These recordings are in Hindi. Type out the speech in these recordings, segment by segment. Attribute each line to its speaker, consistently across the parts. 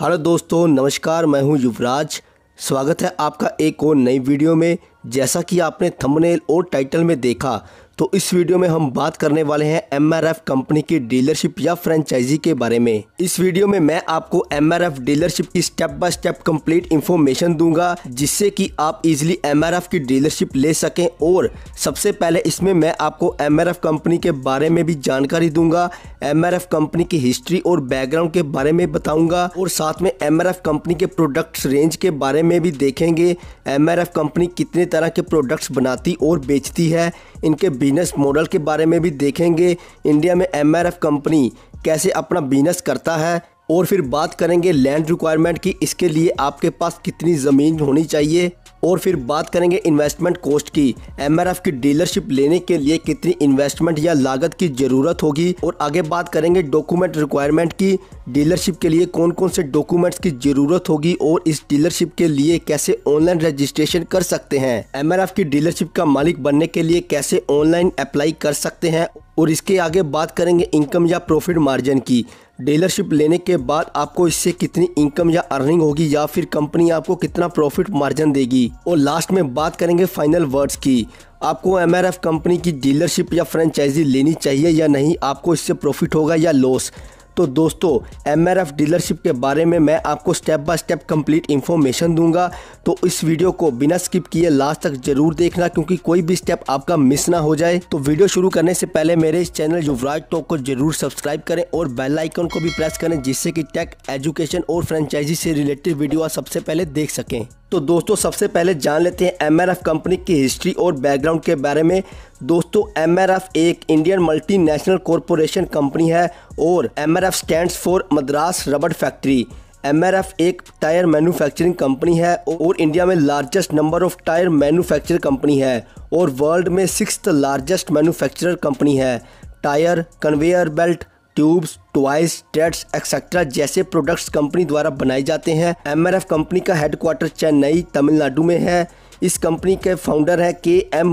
Speaker 1: हेलो दोस्तों, नमस्कार। मैं हूं युवराज। स्वागत है आपका एक और नई वीडियो में। जैसा कि आपने थंबनेल और टाइटल में देखा, तो इस वीडियो में हम बात करने वाले हैं MRF कंपनी की डीलरशिप या फ्रेंचाइजी के बारे में। इस वीडियो में मैं आपको MRF डीलरशिप की step by step complete information दूंगा, जिससे कि आप इजीली MRF की डीलरशिप ले सकें। और सबसे पहले इसमें मैं आपको MRF कंपनी के बारे में भी जानकारी दूंगा, MRF कंपनी की हिस्ट्री और बैकग्राउंड के बारे में बताऊंगा, और साथ में MRF कंपनी के प्रोडक्ट्स रेंज के बारे में भी देखेंगे। MRF कंपनी कितने तरह के प्रोडक्ट्स बनाती और बेचती है, इनके बिजनेस मॉडल के बारे में भी देखेंगे। इंडिया में MRF कंपनी कैसे अपना बिजनेस करता है, और फिर बात करेंगे लैंड रिक्वायरमेंट की, इसके लिए आपके पास कितनी ज़मीन होनी चाहिए, और फिर बात करेंगे इन्वेस्टमेंट कॉस्ट की। MRF की डीलरशिप लेने के लिए कितनी इन्वेस्टमेंट या लागत की ज़रूरत होगी, और आगे बात करेंगे डॉक्यूमेंट रिक्वायरमेंट की। डीलरशिप के लिए कौन कौन से डॉक्यूमेंट्स की ज़रूरत होगी, और इस डीलरशिप के लिए कैसे ऑनलाइन रजिस्ट्रेशन कर सकते हैं। MRF की डीलरशिप का मालिक बनने के लिए कैसे ऑनलाइन अप्लाई कर सकते हैं, और इसके आगे बात करेंगे इनकम या प्रॉफिट मार्जिन की। डीलरशिप लेने के बाद आपको इससे कितनी इनकम या अर्निंग होगी, या फिर कंपनी आपको कितना प्रॉफिट मार्जिन देगी। और लास्ट में बात करेंगे फाइनल वर्ड्स की। आपको MRF कंपनी की डीलरशिप या फ्रेंचाइजी लेनी चाहिए या नहीं, आपको इससे प्रॉफिट होगा या लॉस। तो दोस्तों, MRF डीलरशिप के बारे में मैं आपको step by step complete information दूंगा, तो इस वीडियो को बिना स्किप किए लास्ट तक जरूर देखना, क्योंकि कोई भी स्टेप आपका मिस ना हो जाए। तो वीडियो शुरू करने से पहले मेरे इस चैनल युवराज टॉक को जरूर सब्सक्राइब करें और बेल आइकन को भी प्रेस करें, जिससे कि टेक, एजुकेशन और फ्रेंचाइजी से रिलेटेड वीडियो आप सबसे पहले देख सकें। तो दोस्तों, सबसे पहले जान लेते हैं MRF कंपनी की हिस्ट्री और बैकग्राउंड के बारे में। दोस्तों, MRF एक इंडियन मल्टीनेशनल कॉरपोरेशन कंपनी है, और MRF स्टैंड्स फॉर मद्रास रबड़ फैक्ट्री। MRF एक टायर मैन्युफैक्चरिंग कंपनी है, और इंडिया में largest number of tyre manufacture company है, और वर्ल्ड में 6th लार्जेस्ट मैन्युफैक्चरर कंपनी है। Tyre, conveyor belt, tubes, toys, threads etcetera जैसे प्रोडक्ट्स कंपनी द्वारा बनाए जाते हैं। MRF कंपनी का हेडक्वार्टर चेन्नई, तमिलनाडु में है। इस कंपनी के फाउंडर हैं KM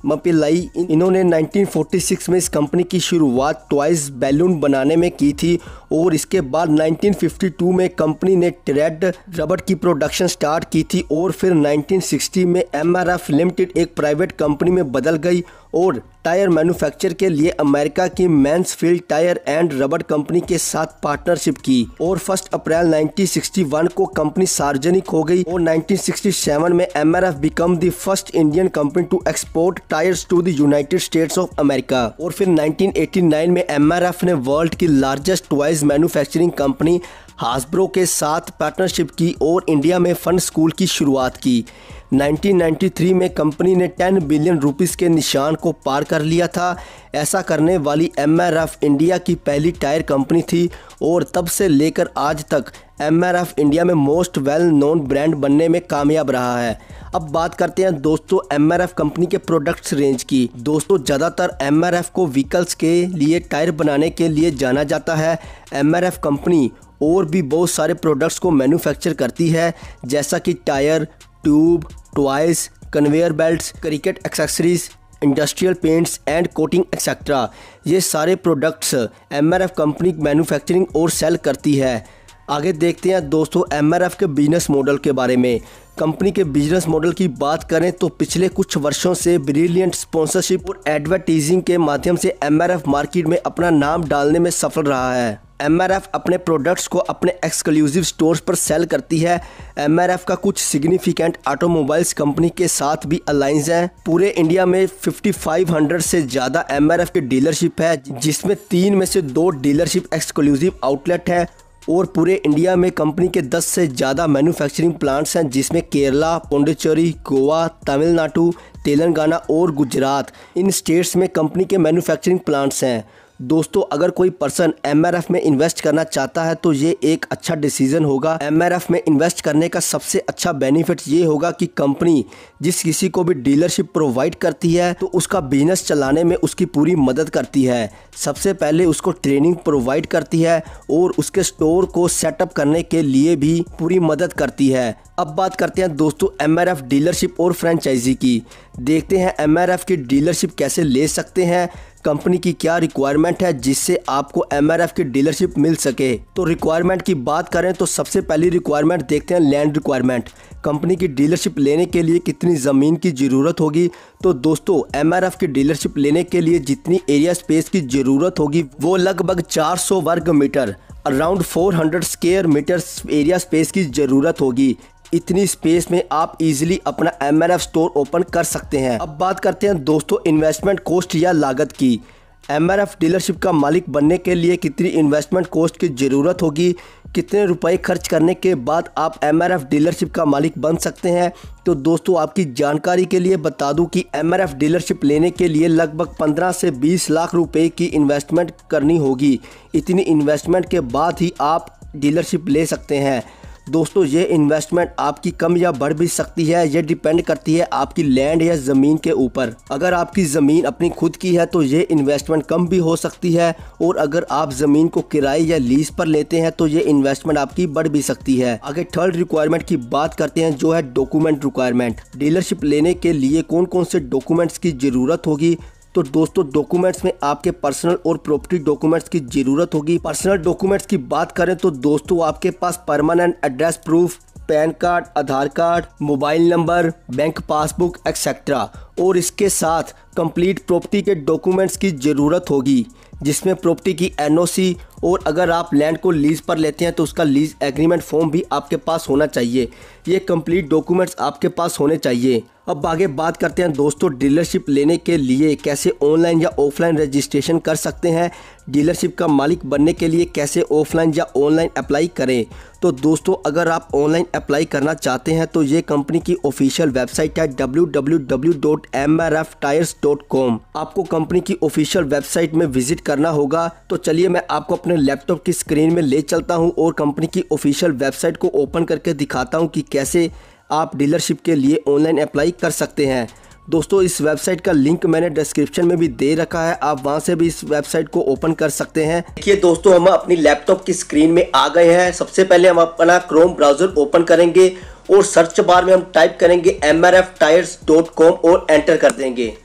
Speaker 1: मप्पिल्लाई। इन्होंने 1946 में इस कंपनी की शुरुआत टॉयज बैलून बनाने में की थी, और इसके बाद 1952 में कंपनी ने थ्रेड रबड़ की प्रोडक्शन स्टार्ट की थी, और फिर 1960 में MRF लिमिटेड एक प्राइवेट कंपनी में बदल गई और टायर मैन्युफैक्चर के लिए अमेरिका की मैंसफील्ड टायर एंड रबड़ कंपनी के साथ पार्टनरशिप की, और 1 अप्रैल 1961 को कंपनी सार्वजनिक हो गई, और 1967 में MRF become the first Indian company to export tyres to the United States of America. और फिर 1989 में MRF ने वर्ल्ड की largest toys manufacturing company Hasbro के साथ पार्टनरशिप की, और इंडिया में फन स्कूल की शुरुआत की। 1993 में कंपनी ने 10 बिलियन रुपीस के निशान को पार कर लिया था। ऐसा करने वाली MRF इंडिया की पहली टायर कंपनी थी, और तब से लेकर आज तक MRF इंडिया में मोस्ट वेल नोन ब्रांड बनने में कामयाब रहा है। अब बात करते हैं दोस्तों MRF कंपनी के प्रोडक्ट्स रेंज की। दोस्तों, ज़्यादातर MRF को व्हीकल्स के लिए टायर बनाने के लिए जाना जाता है। MRF कंपनी और भी बहुत सारे प्रोडक्ट्स को मैन्युफैक्चर करती है, जैसा कि tyre, tube, toys, conveyor belts, cricket accessories, industrial paints and coating etcetera. ये सारे प्रोडक्ट्स MRF कंपनी मैन्युफैक्चरिंग और सेल करती है। आगे देखते हैं दोस्तों MRF के बिजनेस मॉडल के बारे में। कंपनी के बिजनेस मॉडल की बात करें तो पिछले कुछ वर्षों से ब्रिलियंट स्पॉन्सरशिप और एडवर्टाइजिंग के माध्यम से MRF मार्केट में अपना नाम डालने में सफल रहा है। MRF अपने प्रोडक्ट्स को अपने एक्सक्लूसिव स्टोर्स पर सेल करती है। MRF का कुछ सिग्निफिकेंट ऑटोमोबाइल्स कंपनी के साथ भी अलायंस हैं। पूरे इंडिया में 5500 से ज़्यादा MRF की डीलरशिप है, जिसमें 3 में से 2 डीलरशिप एक्सक्लूसिव आउटलेट है, और पूरे इंडिया में कंपनी के 10 से ज़्यादा मैन्युफैक्चरिंग प्लांट्स हैं, जिसमें केरला, पौंडीचेरी, गोवा, तमिलनाडु, तेलंगाना और गुजरात, इन स्टेट्स में कंपनी के मैन्युफैक्चरिंग प्लांट्स हैं। दोस्तों, अगर कोई पर्सन MRF में इन्वेस्ट करना चाहता है तो ये एक अच्छा डिसीजन होगा। MRF में इन्वेस्ट करने का सबसे अच्छा बेनिफिट ये होगा कि कंपनी जिस किसी को भी डीलरशिप प्रोवाइड करती है तो उसका बिजनेस चलाने में उसकी पूरी मदद करती है। सबसे पहले उसको ट्रेनिंग प्रोवाइड करती है, और उसके स्टोर को सेटअप करने के लिए भी पूरी मदद करती है। अब बात करते हैं दोस्तों MRF डीलरशिप और फ्रेंचाइजी की। देखते हैं MRF की डीलरशिप कैसे ले सकते हैं, कंपनी की क्या रिक्वायरमेंट है जिससे आपको MRF की डीलरशिप मिल सके। तो रिक्वायरमेंट की बात करें तो सबसे पहली रिक्वायरमेंट देखते हैं लैंड रिक्वायरमेंट। कंपनी की डीलरशिप लेने के लिए कितनी ज़मीन की ज़रूरत होगी। तो दोस्तों MRF की डीलरशिप लेने के लिए जितनी एरिया स्पेस की ज़रूरत होगी वो लगभग 400 वर्ग metre, around 400 square metre area space की ज़रूरत होगी। इतनी स्पेस में आप इजीली अपना MRF स्टोर ओपन कर सकते हैं। अब बात करते हैं दोस्तों इन्वेस्टमेंट कॉस्ट या लागत की। MRF डीलरशिप का मालिक बनने के लिए कितनी इन्वेस्टमेंट कॉस्ट की ज़रूरत होगी, कितने रुपए खर्च करने के बाद आप MRF डीलरशिप का मालिक बन सकते हैं। तो दोस्तों आपकी जानकारी के लिए बता दूं कि MRF डीलरशिप लेने के लिए लगभग 15 से 20 लाख रुपए की इन्वेस्टमेंट करनी होगी। इतनी इन्वेस्टमेंट के बाद ही आप डीलरशिप ले सकते हैं। दोस्तों ये इन्वेस्टमेंट आपकी कम या बढ़ भी सकती है, ये डिपेंड करती है आपकी लैंड या ज़मीन के ऊपर। अगर आपकी ज़मीन अपनी खुद की है तो ये इन्वेस्टमेंट कम भी हो सकती है, और अगर आप ज़मीन को किराए या लीज पर लेते हैं तो ये इन्वेस्टमेंट आपकी बढ़ भी सकती है। आगे थर्ड रिक्वायरमेंट की बात करते हैं जो है डॉक्यूमेंट रिक्वायरमेंट। डीलरशिप लेने के लिए कौन कौन से डॉक्यूमेंट्स की ज़रूरत होगी। तो दोस्तों डॉक्यूमेंट्स में आपके पर्सनल और प्रॉपर्टी डॉक्यूमेंट्स की ज़रूरत होगी। पर्सनल डॉक्यूमेंट्स की बात करें तो दोस्तों आपके पास permanent address proof, PAN card, Aadhaar card, mobile number, bank passbook etcetera, और इसके साथ कंप्लीट प्रॉपर्टी के डॉक्यूमेंट्स की ज़रूरत होगी जिसमें प्रॉपर्टी की NOC, और अगर आप लैंड को लीज पर लेते हैं तो उसका लीज एग्रीमेंट फॉर्म भी आपके पास होना चाहिए। ये कंप्लीट डॉक्यूमेंट्स आपके पास होने चाहिए। अब आगे बात करते हैं दोस्तों डीलरशिप लेने के लिए कैसे ऑनलाइन या ऑफलाइन रजिस्ट्रेशन कर सकते हैं, डीलरशिप का मालिक बनने के लिए कैसे ऑफलाइन या ऑनलाइन अप्लाई करें। तो दोस्तों अगर आप ऑनलाइन अप्लाई करना चाहते हैं तो ये कंपनी की ऑफिशियल वेबसाइट है www.mrftires.com। आपको कंपनी की ऑफिशियल वेबसाइट में विजिट करना होगा। तो चलिए मैं आपको अपने लैपटॉप की स्क्रीन में ले चलता हूं और कंपनी की ऑफिशियल वेबसाइट को ओपन करके दिखाता हूं कि कैसे आप डीलरशिप के लिए ऑनलाइन अप्लाई कर सकते हैं। दोस्तों इस वेबसाइट का लिंक मैंने डिस्क्रिप्शन में भी दे रखा है, आप वहां से भी इस वेबसाइट को ओपन कर सकते हैं। देखिए दोस्तों हम अपनी लैपटॉप की स्क्रीन में आ गए हैं। सबसे पहले हम अपना क्रोम ब्राउजर ओपन करेंगे और सर्च बार में हम टाइप करेंगे mrftires.com और एंटर कर देंगे।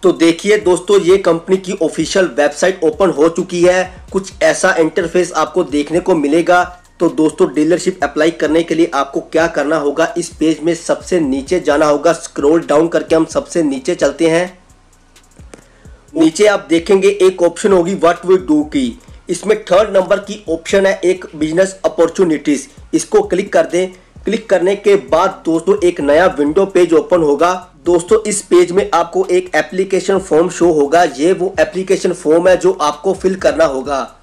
Speaker 1: तो देखिए दोस्तों ये कंपनी की ऑफिशियल वेबसाइट ओपन हो चुकी है। कुछ ऐसा इंटरफेस आपको देखने को मिलेगा। तो दोस्तों डीलरशिप अप्लाई करने के लिए आपको क्या करना होगा, इस पेज में सबसे नीचे जाना होगा। स्क्रॉल डाउन करके हम सबसे नीचे चलते हैं। नीचे आप देखेंगे एक ऑप्शन होगी व्हाट वी डू की। इसमें थर्ड नंबर की ऑप्शन है एक बिजनेस अपॉर्चुनिटीज, इसको क्लिक कर दें। क्लिक करने के बाद दोस्तों एक नया विंडो पेज ओपन होगा। दोस्तों इस पेज में आपको एक एप्लीकेशन फॉर्म शो होगा। ये वो एप्लीकेशन फॉर्म है जो आपको फिल करना होगा।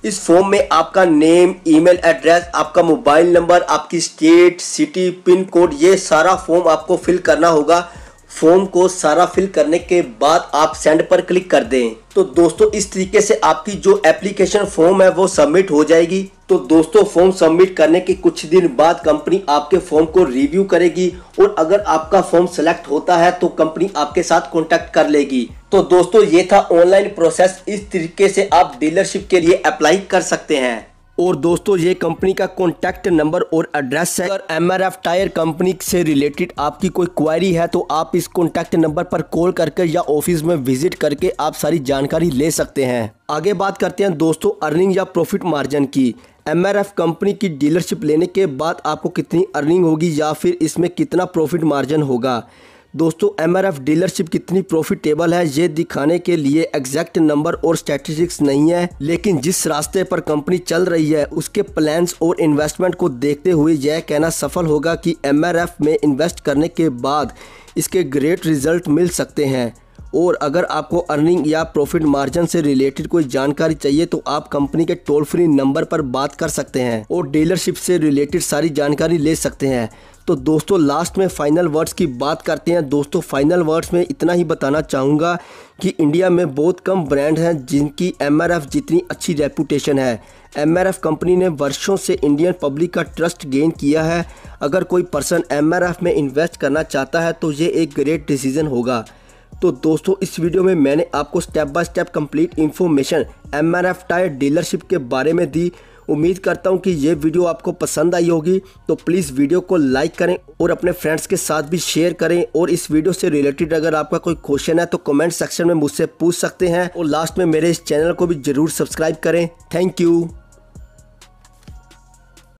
Speaker 1: इस फॉर्म में आपका नेम, ईमेल एड्रेस, आपका मोबाइल नंबर, आपकी स्टेट, सिटी, पिन कोड, ये सारा फॉर्म आपको फिल करना होगा। फॉर्म को सारा फिल करने के बाद आप सेंड पर क्लिक कर दें। तो दोस्तों इस तरीके से आपकी जो एप्लीकेशन फॉर्म है वो सबमिट हो जाएगी। तो दोस्तों फॉर्म सबमिट करने के कुछ दिन बाद कंपनी आपके फॉर्म को रिव्यू करेगी, और अगर आपका फॉर्म सेलेक्ट होता है तो कंपनी आपके साथ कांटेक्ट कर लेगी। तो दोस्तों ये था ऑनलाइन प्रोसेस। इस तरीके से आप डीलरशिप के लिए अप्लाई कर सकते हैं। और दोस्तों ये कंपनी का कॉन्टैक्ट नंबर और एड्रेस है। अगर MRF टायर कंपनी से रिलेटेड आपकी कोई क्वेरी है तो आप इस कॉन्टैक्ट नंबर पर कॉल करके या ऑफिस में विजिट करके आप सारी जानकारी ले सकते हैं। आगे बात करते हैं दोस्तों अर्निंग या प्रॉफिट मार्जिन की। MRF कंपनी की डीलरशिप लेने के बाद आपको कितनी अर्निंग होगी या फिर इसमें कितना प्रॉफिट मार्जिन होगा। दोस्तों MRF डीलरशिप कितनी प्रॉफिटेबल है ये दिखाने के लिए एग्जैक्ट नंबर और स्टैटिस्टिक्स नहीं है, लेकिन जिस रास्ते पर कंपनी चल रही है उसके प्लान्स और इन्वेस्टमेंट को देखते हुए यह कहना सफल होगा कि MRF में इन्वेस्ट करने के बाद इसके ग्रेट रिजल्ट मिल सकते हैं। और अगर आपको अर्निंग या प्रॉफिट मार्जिन से रिलेटेड कोई जानकारी चाहिए तो आप कंपनी के टोल फ्री नंबर पर बात कर सकते हैं और डीलरशिप से रिलेटेड सारी जानकारी ले सकते हैं। तो दोस्तों लास्ट में फाइनल वर्ड्स की बात करते हैं। दोस्तों फाइनल वर्ड्स में इतना ही बताना चाहूँगा कि इंडिया में बहुत कम ब्रांड हैं जिनकी MRF जितनी अच्छी रेपुटेशन है। MRF कंपनी ने वर्षों से इंडियन पब्लिक का ट्रस्ट गेन किया है। अगर कोई पर्सन MRF में इन्वेस्ट करना चाहता है तो ये एक ग्रेट डिसीजन होगा। तो दोस्तों इस वीडियो में मैंने आपको step by step complete information MRF tyre dealership के बारे में दी, उम्मीद करता हूँ कि ये वीडियो आपको पसंद आई होगी, तो प्लीज़ वीडियो को लाइक करें और अपने फ्रेंड्स के साथ भी शेयर करें। और इस वीडियो से रिलेटेड अगर आपका कोई क्वेश्चन है तो कमेंट सेक्शन में मुझसे पूछ सकते हैं। और लास्ट में मेरे इस चैनल को भी ज़रूर सब्सक्राइब करें। Thank you.